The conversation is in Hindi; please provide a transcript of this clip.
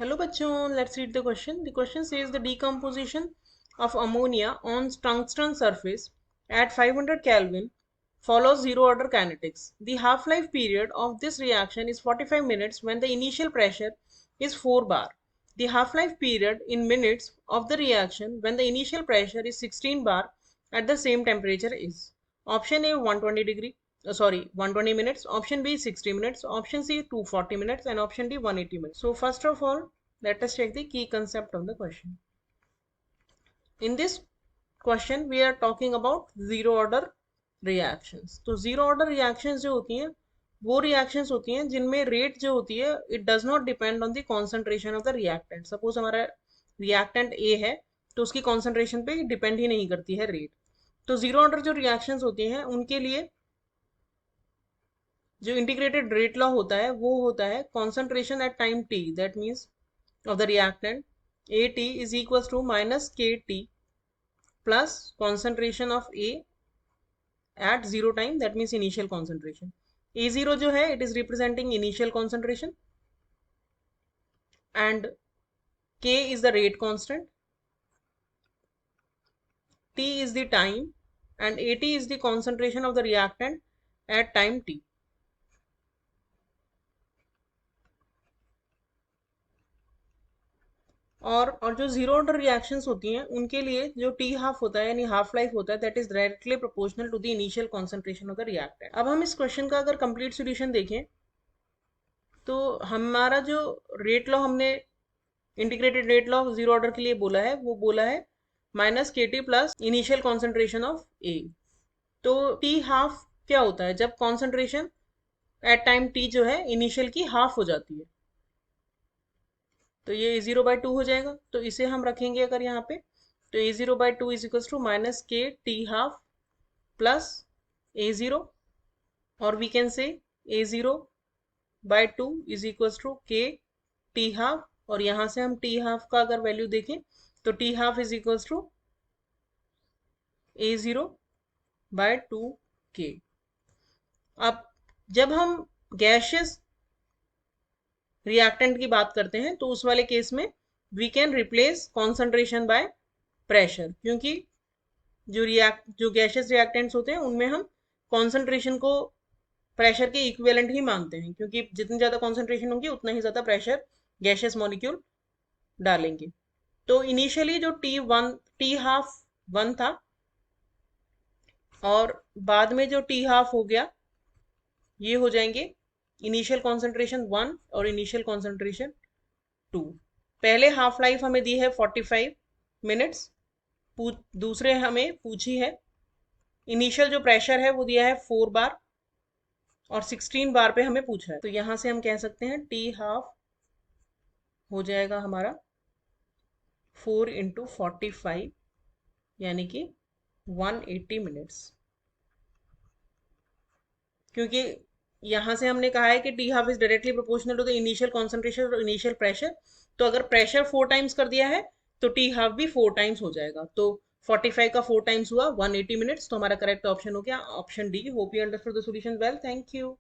Hello bachon, let's read the question. The question says the decomposition of ammonia on tungsten surface at 500 Kelvin follows zero order kinetics. The half-life period of this reaction is 45 minutes when the initial pressure is 4 bar. The half-life period in minutes of the reaction when the initial pressure is 16 bar at the same temperature is. Option A 120 minutes, option B 60 minutes, option C 240 minutes, and option D 180 minutes. So first of all, let us check the key concept of the question. In this question we are talking about zero order reactions. तो zero order reactions जो होती हैं वो reactions होती हैं जिनमें rate जो होती है it does not depend on the concentration of the reactant. Suppose हमारा reactant A है तो उसकी concentration पे depend ही नहीं करती है rate. तो zero order जो reactions होती हैं उनके लिए जो इंटीग्रेटेड रेट लॉ होता है वो होता है concentration at time t, that means of the reactant AT is equals to minus KT plus concentration of A at zero time, that means initial concentration. A0 जो है it is representing initial concentration and K is the rate constant, T is the time and AT is the concentration of the reactant at time t. और जो जीरो ऑर्डर रिएक्शंस होती हैं उनके लिए जो टी हाफ होता है यानी हाफ लाइफ होता है that is directly proportional to the initial concentration of the reactant. अब हम इस क्वेश्चन का अगर कंप्लीट सॉल्यूशन देखें तो हमारा जो रेट लॉ हमने integrated rate law zero order के लिए बोला है वो बोला है minus K T plus initial concentration of A. तो टी हाफ क्या होता है जब कॉन्सेंट्रेशन एट टाइम टी जो है इनिशियल की हाफ हो जाती है. तो ये A0/2 हो जाएगा. तो इसे हम रखेंगे अगर यहाँ पे तो A0/2 is equal to minus K T half plus A0 और we can say A0/2 is equal to K T half और यहाँ से हम टी हाफ का अगर वैल्यू देखें तो T half is equal to A0/2 K. अब जब हम गैशियस रिएक्टेंट की बात करते हैं तो उस वाले केस में we can replace concentration by pressure, क्योंकि जो गैशियस रिएक्टेंट्स होते हैं उनमें हम कॉन्सेंट्रेशन को प्रेशर के इक्विवेलेंट ही मानते हैं, क्योंकि जितनी ज्यादा कॉन्सेंट्रेशन होगी उतना ही ज्यादा प्रेशर गैशियस मॉलिक्यूल डालेंगे. तो इनिशियली जो टी हाफ 1 था और बाद में जो टी हाफ हो गया ये हो जाएंगे इनिशियल कॉन्सेंट्रेशन 1 और इनिशियल कॉन्सेंट्रेशन 2. पहले हाफ लाइफ हमें दी है 45 मिनट्स, दूसरे हमें पूछी है इनिशियल जो प्रेशर है वो दिया है 4 बार और 16 बार पे हमें पूछा है. तो यहां से हम कह सकते हैं टी हाफ हो जाएगा हमारा 4 इंटू 45 यानी कि 180 मिनट्स, क्योंकि यहां से हमने कहा है कि T half is directly proportional to the initial concentration और इनिशियल प्रेशर. तो अगर प्रेशर 4 टाइम्स कर दिया है तो टी हाफ भी 4 टाइम्स हो जाएगा. तो 45 का 4 टाइम्स हुआ 180 मिनट्स. तो हमारा करेक्ट ऑप्शन हो गया option D. Hope you understood the solution well. Thank you.